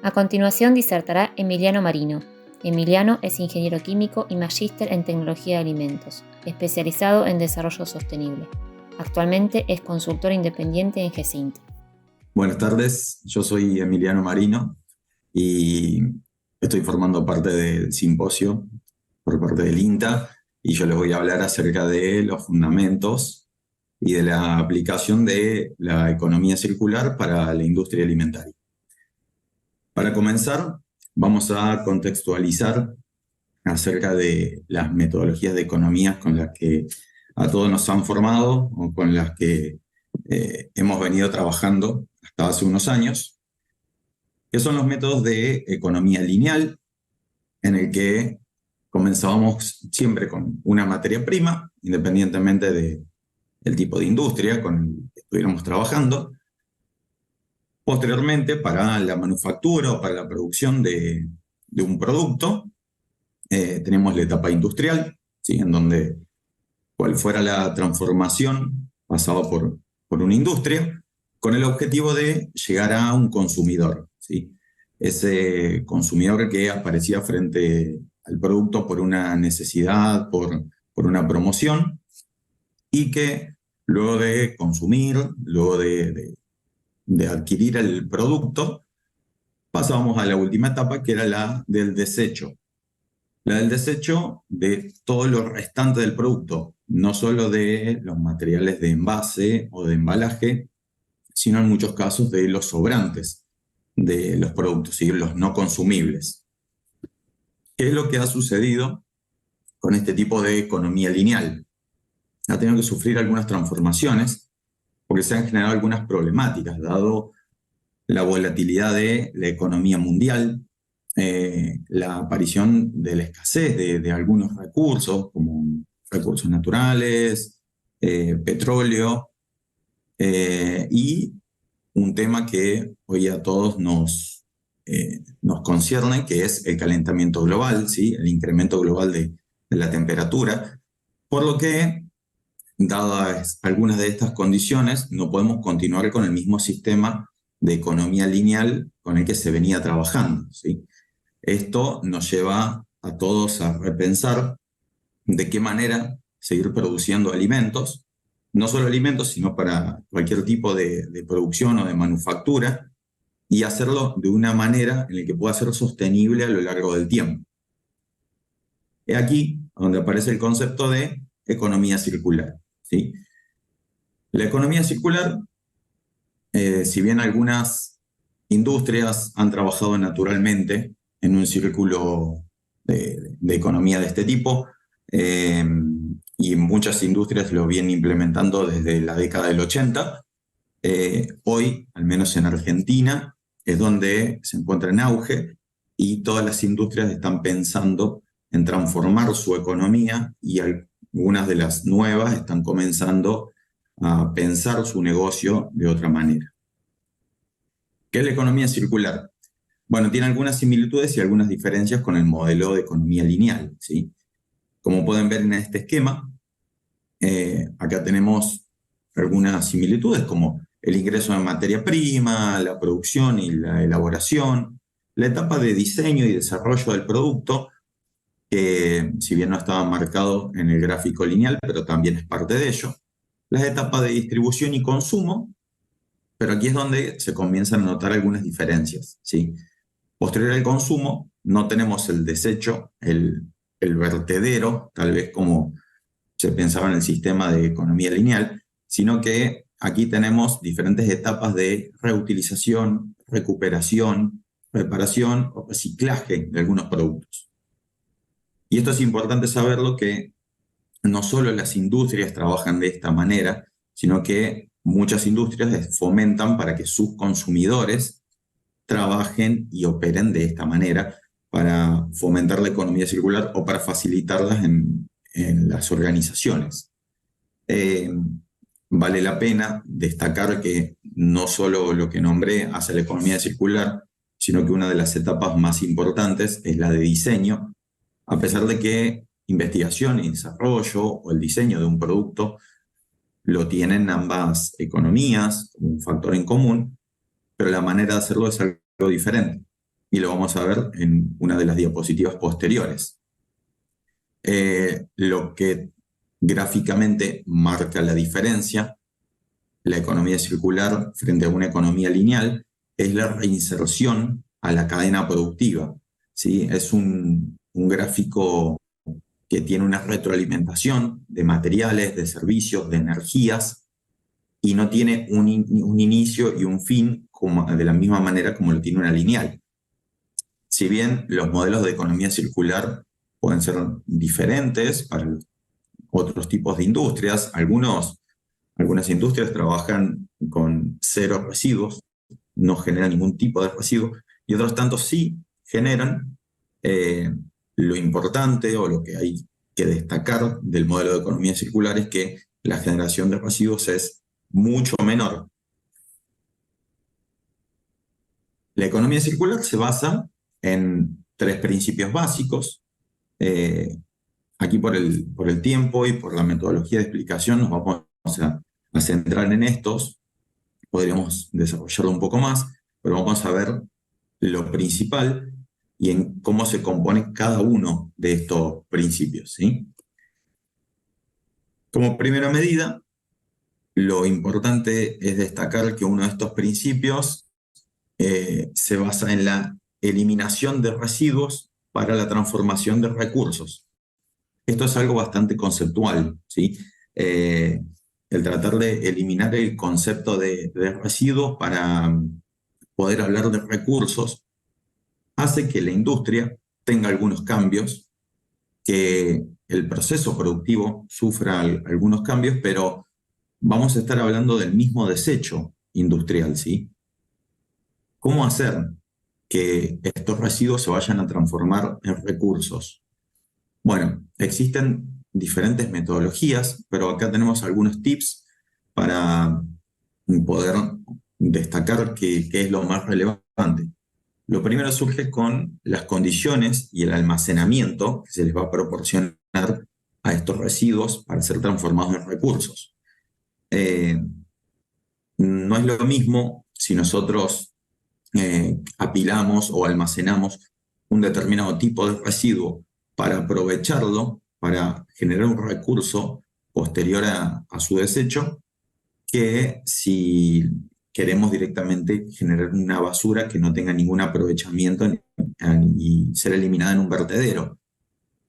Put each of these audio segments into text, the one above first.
A continuación disertará Emiliano Marino. Emiliano es ingeniero químico y magíster en tecnología de alimentos, especializado en desarrollo sostenible. Actualmente es consultor independiente en GESINT. Buenas tardes, yo soy Emiliano Marino y estoy formando parte del simposio por parte del INTA y yo les voy a hablar acerca de los fundamentos y de la aplicación de la economía circular para la industria alimentaria. Para comenzar, vamos a contextualizar acerca de las metodologías de economías con las que a todos nos han formado o con las que hemos venido trabajando hasta hace unos años, que son los métodos de economía lineal, en el que comenzábamos siempre con una materia prima, independientemente del tipo de industria con el que estuviéramos trabajando. Posteriormente, para la manufactura o para la producción de un producto, tenemos la etapa industrial, ¿sí? En donde cual fuera la transformación pasaba por una industria, con el objetivo de llegar a un consumidor, ¿sí? Ese consumidor que aparecía frente al producto por una necesidad, por una promoción, y que luego de consumir, luego de adquirir el producto, pasábamos a la última etapa, que era la del desecho. La del desecho de todo lo restante del producto, no solo de los materiales de envase o de embalaje, sino en muchos casos de los sobrantes de los productos y los no consumibles. ¿Qué es lo que ha sucedido con este tipo de economía lineal? Ha tenido que sufrir algunas transformaciones porque se han generado algunas problemáticas, dado la volatilidad de la economía mundial, la aparición de la escasez de algunos recursos, como recursos naturales, petróleo, y un tema que hoy a todos nos concierne, que es el calentamiento global, ¿sí? El incremento global de la temperatura, por lo que, dadas algunas de estas condiciones, no podemos continuar con el mismo sistema de economía lineal con el que se venía trabajando, ¿sí? Esto nos lleva a todos a repensar de qué manera seguir produciendo alimentos, no solo alimentos, sino para cualquier tipo de producción o de manufactura, y hacerlo de una manera en la que pueda ser sostenible a lo largo del tiempo. Es aquí donde aparece el concepto de economía circular, ¿sí? La economía circular, si bien algunas industrias han trabajado naturalmente en un círculo de economía de este tipo, y muchas industrias lo vienen implementando desde la década del 80. Hoy, al menos en Argentina, es donde se encuentra en auge y todas las industrias están pensando en transformar su economía y algunas de las nuevas están comenzando a pensar su negocio de otra manera. ¿Qué es la economía circular? Bueno, tiene algunas similitudes y algunas diferencias con el modelo de economía lineal, ¿sí? Como pueden ver en este esquema, acá tenemos algunas similitudes como el ingreso de materia prima, la producción y la elaboración, la etapa de diseño y desarrollo del producto, que si bien no estaba marcado en el gráfico lineal, pero también es parte de ello, las etapas de distribución y consumo, pero aquí es donde se comienzan a notar algunas diferencias, ¿sí? Posterior al consumo, no tenemos el desecho, el vertedero, tal vez como se pensaba en el sistema de economía lineal, sino que aquí tenemos diferentes etapas de reutilización, recuperación, reparación o reciclaje de algunos productos. Y esto es importante saberlo, que no solo las industrias trabajan de esta manera, sino que muchas industrias fomentan para que sus consumidores trabajen y operen de esta manera para fomentar la economía circular o para facilitarlas en las organizaciones. Vale la pena destacar que no solo lo que nombré hace la economía circular, sino que una de las etapas más importantes es la de diseño, a pesar de que investigación y desarrollo o el diseño de un producto lo tienen ambas economías como un factor en común, pero la manera de hacerlo es algo diferente. y lo vamos a ver en una de las diapositivas posteriores. Lo que gráficamente marca la diferencia, la economía circular frente a una economía lineal, es la reinserción a la cadena productiva, ¿sí? Es un gráfico que tiene una retroalimentación de materiales, de servicios, de energías, y no tiene un inicio y un fin de la misma manera como lo tiene una lineal. Si bien los modelos de economía circular pueden ser diferentes para los otros tipos de industrias, algunas industrias trabajan con cero residuos, no generan ningún tipo de residuo, y otros tantos sí generan. Lo importante o lo que hay que destacar del modelo de economía circular es que la generación de residuos es mucho menor. La economía circular se basa en tres principios básicos. Aquí por el tiempo y por la metodología de explicación nos vamos a centrar en estos. Podríamos desarrollarlo un poco más, pero vamos a ver lo principal y en cómo se compone cada uno de estos principios, ¿sí? Como primera medida, lo importante es destacar que uno de estos principios se basa en la eliminación de residuos para la transformación de recursos. Esto es algo bastante conceptual, ¿sí? El tratar de eliminar el concepto de residuos para poder hablar de recursos hace que la industria tenga algunos cambios, que el proceso productivo sufra algunos cambios, pero vamos a estar hablando del mismo desecho industrial, ¿sí? ¿Cómo hacer que estos residuos se vayan a transformar en recursos? Bueno, existen diferentes metodologías, pero acá tenemos algunos tips para poder destacar qué es lo más relevante. Lo primero surge con las condiciones y el almacenamiento que se les va a proporcionar a estos residuos para ser transformados en recursos. No es lo mismo si nosotros apilamos o almacenamos un determinado tipo de residuo para aprovecharlo, para generar un recurso posterior a su desecho, que si queremos directamente generar una basura que no tenga ningún aprovechamiento y ser eliminada en un vertedero.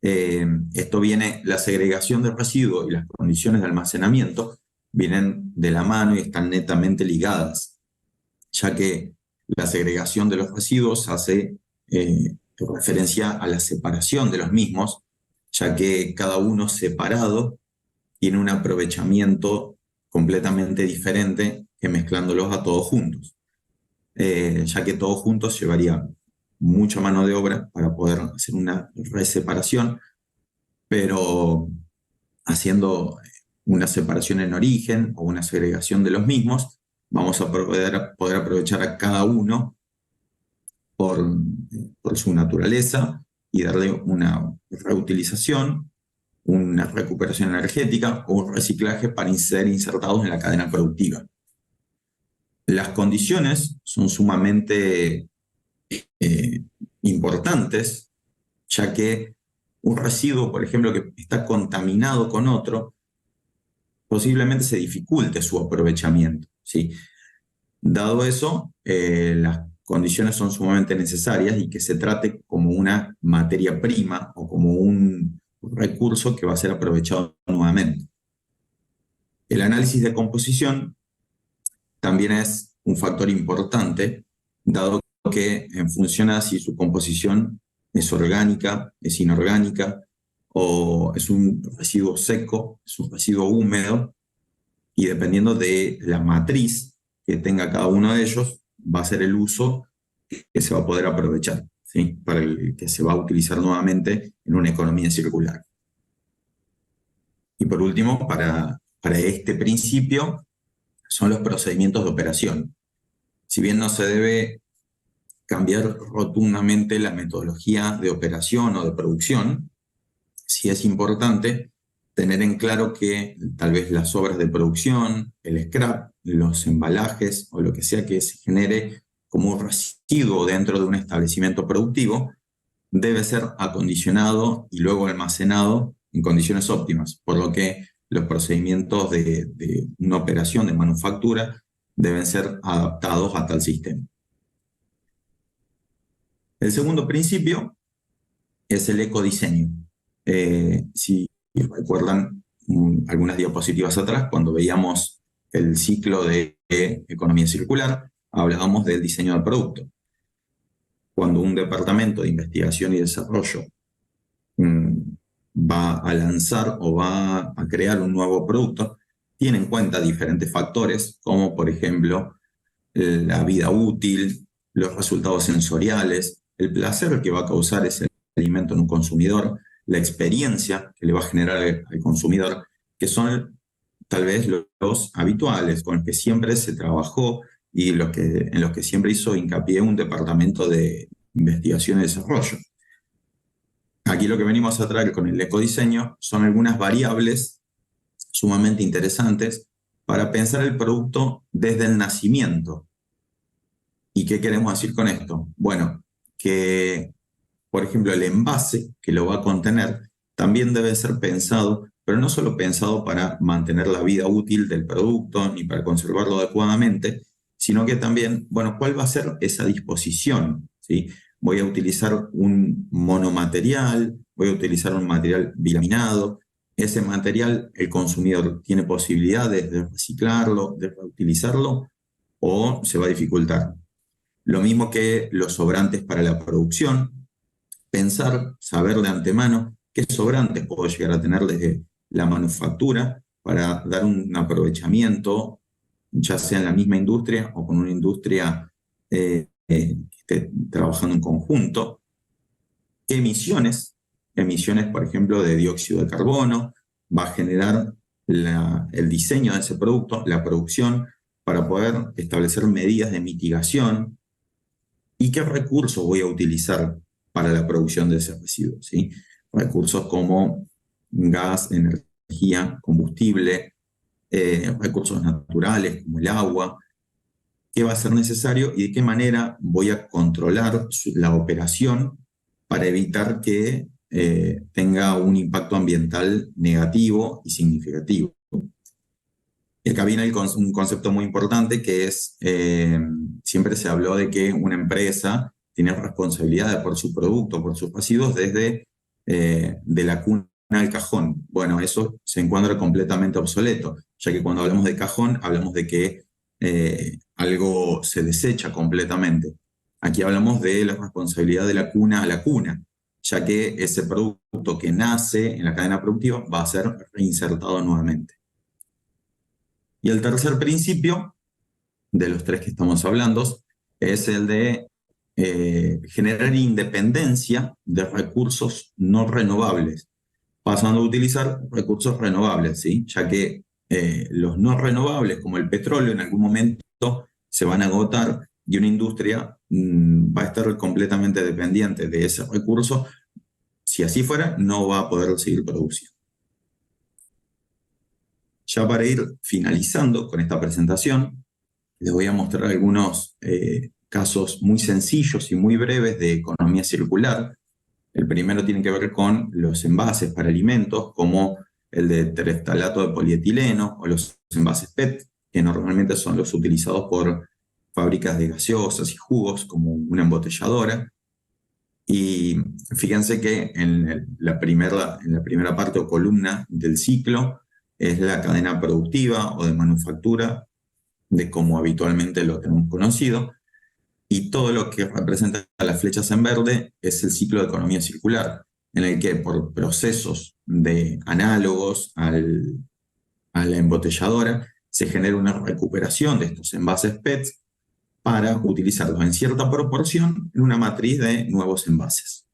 La segregación de residuos y las condiciones de almacenamiento vienen de la mano y están netamente ligadas, ya que la segregación de los residuos hace referencia a la separación de los mismos, ya que cada uno separado tiene un aprovechamiento completamente diferente que mezclándolos a todos juntos, ya que todos juntos llevaría mucha mano de obra para poder hacer una reseparación, pero haciendo una separación en origen o una segregación de los mismos, vamos a poder aprovechar a cada uno por su naturaleza y darle una reutilización, una recuperación energética o un reciclaje para ser insertados en la cadena productiva. Las condiciones son sumamente importantes, ya que un residuo, por ejemplo, que está contaminado con otro, posiblemente se dificulte su aprovechamiento, ¿sí? Dado eso, las condiciones son sumamente necesarias y que se trate como una materia prima o como un recurso que va a ser aprovechado nuevamente. El análisis de composición también es un factor importante, dado que en función a si su composición es orgánica, es inorgánica, o es un residuo seco, es un residuo húmedo, y dependiendo de la matriz que tenga cada uno de ellos, va a ser el uso que se va a poder aprovechar, ¿sí? Para el que se va a utilizar nuevamente en una economía circular. Y por último, para este principio, son los procedimientos de operación. Si bien no se debe cambiar rotundamente la metodología de operación o de producción, sí es importante tener en claro que tal vez las obras de producción, el scrap, los embalajes o lo que sea que se genere como un residuo dentro de un establecimiento productivo, debe ser acondicionado y luego almacenado en condiciones óptimas, por lo que los procedimientos de una operación de manufactura deben ser adaptados a tal sistema. El segundo principio es el ecodiseño. Si recuerdan algunas diapositivas atrás, cuando veíamos el ciclo de economía circular, hablábamos del diseño del producto. Cuando un departamento de investigación y desarrollo va a lanzar o va a crear un nuevo producto, tiene en cuenta diferentes factores, como por ejemplo la vida útil, los resultados sensoriales, el placer que va a causar ese alimento en un consumidor, la experiencia que le va a generar al consumidor, que son tal vez los habituales, con los que siempre se trabajó y en los que siempre hizo hincapié un departamento de investigación y desarrollo. Aquí lo que venimos a traer con el ecodiseño son algunas variables sumamente interesantes para pensar el producto desde el nacimiento. ¿Y qué queremos decir con esto? Bueno, que, por ejemplo, el envase que lo va a contener también debe ser pensado, pero no solo pensado para mantener la vida útil del producto ni para conservarlo adecuadamente, sino que también, bueno, ¿cuál va a ser esa disposición? ¿Sí? Voy a utilizar un monomaterial, voy a utilizar un material bilaminado. Ese material, el consumidor tiene posibilidades de reciclarlo, de reutilizarlo, o se va a dificultar. Lo mismo que los sobrantes para la producción, pensar, saber de antemano qué sobrantes puedo llegar a tener desde la manufactura para dar un aprovechamiento, ya sea en la misma industria o con una industria que esté trabajando en conjunto. ¿Qué emisiones? Emisiones, por ejemplo, de dióxido de carbono, va a generar el diseño de ese producto, la producción, para poder establecer medidas de mitigación. ¿Y qué recursos voy a utilizar para la producción de ese residuo? ¿Sí? Recursos como gas, energía, combustible, recursos naturales como el agua. ¿Qué va a ser necesario y de qué manera voy a controlar la operación para evitar que tenga un impacto ambiental negativo y significativo? Y acá viene un concepto muy importante que es, siempre se habló de que una empresa tiene responsabilidad por su producto, por sus residuos, desde de la cuna al cajón. Bueno, eso se encuentra completamente obsoleto, ya que cuando hablamos de cajón, hablamos de que algo se desecha completamente. Aquí hablamos de la responsabilidad de la cuna a la cuna, ya que ese producto que nace en la cadena productiva va a ser reinsertado nuevamente. Y el tercer principio, de los tres que estamos hablando, es el de generar independencia de recursos no renovables, pasando a utilizar recursos renovables, ¿sí? Ya que los no renovables, como el petróleo, en algún momento se van a agotar y una industria va a estar completamente dependiente de ese recurso. Si así fuera, no va a poder seguir produciendo. Ya para ir finalizando con esta presentación, les voy a mostrar algunos casos muy sencillos y muy breves de economía circular. El primero tiene que ver con los envases para alimentos, como el de tereftalato de polietileno o los envases PET, que normalmente son los utilizados por fábricas de gaseosas y jugos, como una embotelladora. Y fíjense que en la primera parte o columna del ciclo es la cadena productiva o de manufactura, de como habitualmente lo tenemos conocido, y todo lo que representa las flechas en verde es el ciclo de economía circular, en el que por procesos de análogos a la embotelladora se genera una recuperación de estos envases PET para utilizarlos en cierta proporción en una matriz de nuevos envases.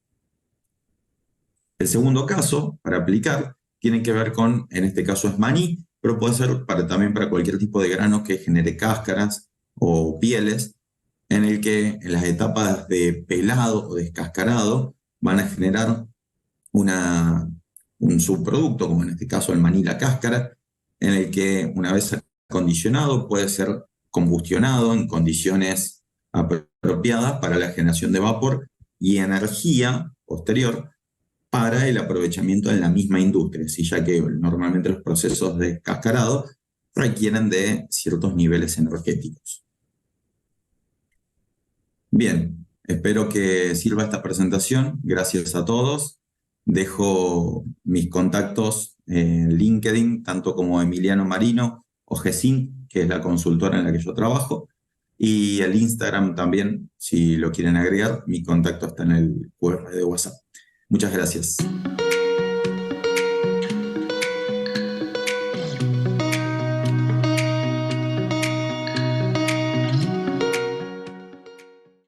El segundo caso, para aplicar, tiene que ver con, en este caso es maní, pero puede ser también para cualquier tipo de grano que genere cáscaras o pieles, en el que en las etapas de pelado o descascarado van a generar un subproducto, como en este caso el maní la cáscara, en el que una vez acondicionado puede ser combustionado en condiciones apropiadas para la generación de vapor y energía posterior para el aprovechamiento en la misma industria, ¿sí? Ya que normalmente los procesos de cascarado requieren de ciertos niveles energéticos. Bien, espero que sirva esta presentación. Gracias a todos. Dejo mis contactos en LinkedIn, tanto como Emiliano Marino o GESIN, que es la consultora en la que yo trabajo, y el Instagram también, si lo quieren agregar. Mi contacto está en el QR de WhatsApp. Muchas gracias.